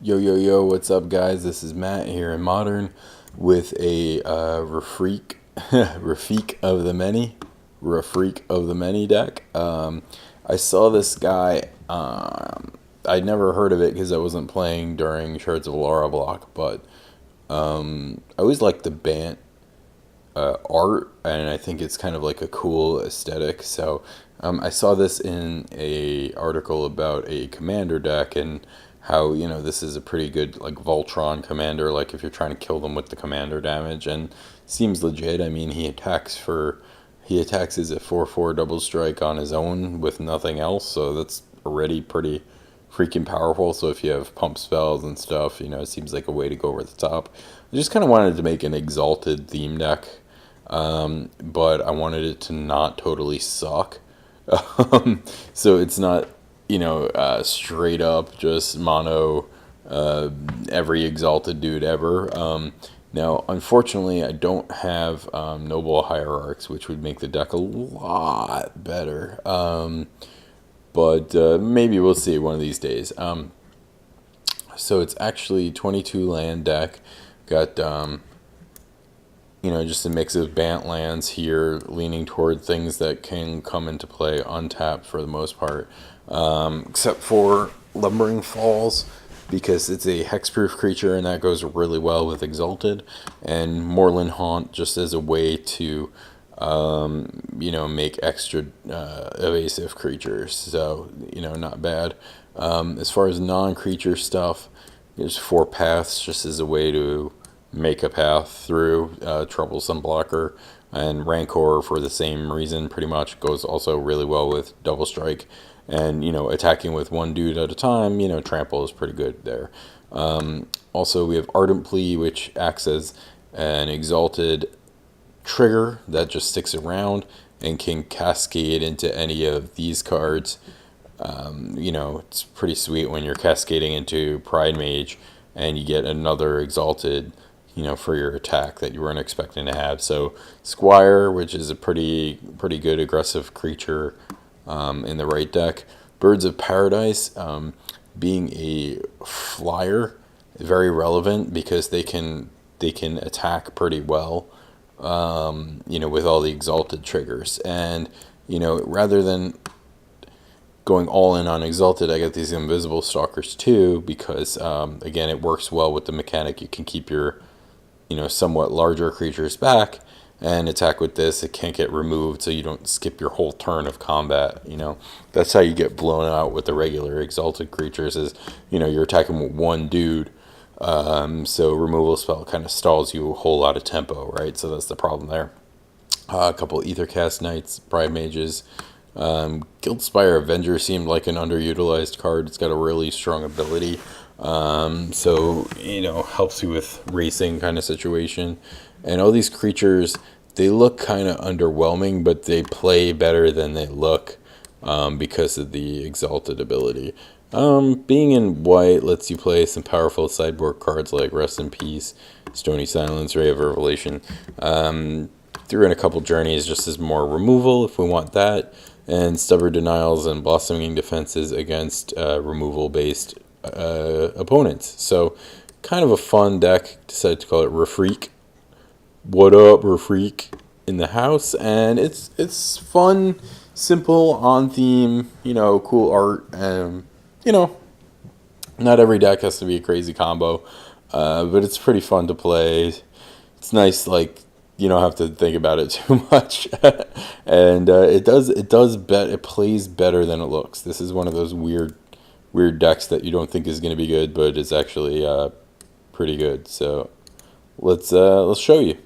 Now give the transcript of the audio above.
Yo, yo, yo, what's up, guys? This is Matt here in Modern with a Rafreak of the Many deck. I saw this guy. I'd never heard of it because I wasn't playing during Shards of Alara block, but I always like the Bant art, and I think it's kind of like a cool aesthetic. So I saw this in a article about a commander deck and how this is a pretty good like Voltron commander. Like if you're trying to kill them with the commander damage, and seems legit. I mean, he attacks as a 4/4 double strike on his own with nothing else, so that's already pretty freaking powerful. So if you have pump spells and stuff, it seems like a way to go over the top. I just kind of wanted to make an exalted theme deck, but I wanted it to not totally suck. So it's not, straight up just mono every exalted dude ever. Now, unfortunately, I don't have Noble Hierarchs, which would make the deck a lot better. But maybe we'll see one of these days. So it's actually 22 land deck. Got just a mix of Bant lands here, leaning toward things that can come into play untapped for the most part, except for Lumbering Falls, because it's a hexproof creature and that goes really well with Exalted, and Moorland Haunt just as a way to, make extra evasive creatures. So, not bad. As far as non-creature stuff, there's 4 paths just as a way to make a path through Troublesome Blocker, and Rancor for the same reason pretty much goes also really well with Double Strike, and attacking with one dude at a time. Trample is pretty good there. Also we have Ardent Plea, which acts as an exalted trigger that just sticks around and can cascade into any of these cards. It's pretty sweet when you're cascading into Pride Mage and you get another exalted for your attack that you weren't expecting to have. So Squire, which is a pretty good aggressive creature in the right deck. Birds of Paradise, being a flyer, very relevant because they can attack pretty well, with all the exalted triggers. And rather than going all in on Exalted, I got these Invisible Stalkers too, because again, it works well with the mechanic. You can keep your somewhat larger creatures back and attack with this. It can't get removed, so you don't skip your whole turn of combat. That's how you get blown out with the regular exalted creatures, is you're attacking with one dude. So removal spell kind of stalls you a whole lot of tempo, right? So that's the problem there. A couple Ethercast Knights, Pride Mages. Guildspire Avenger seemed like an underutilized card. It's got a really strong ability. So helps you with racing kind of situation. And all these creatures, they look kind of underwhelming, but they play better than they look, because of the exalted ability. Being in white lets you play some powerful sideboard cards like Rest in Peace, Stony Silence, Ray of Revelation. Threw in a couple Journeys just as more removal if we want that, and Stubborn Denials and Blossoming Defenses against removal based opponents. So kind of a fun deck. Decided to call it Rafreak. What up, Rafreak in the house? And it's fun, simple, on theme, cool art, and not every deck has to be a crazy combo, but it's pretty fun to play. It's nice, like you don't have to think about it too much. And it plays better than it looks. This is one of those weird decks that you don't think is going to be good, but it's actually pretty good. So let's show you.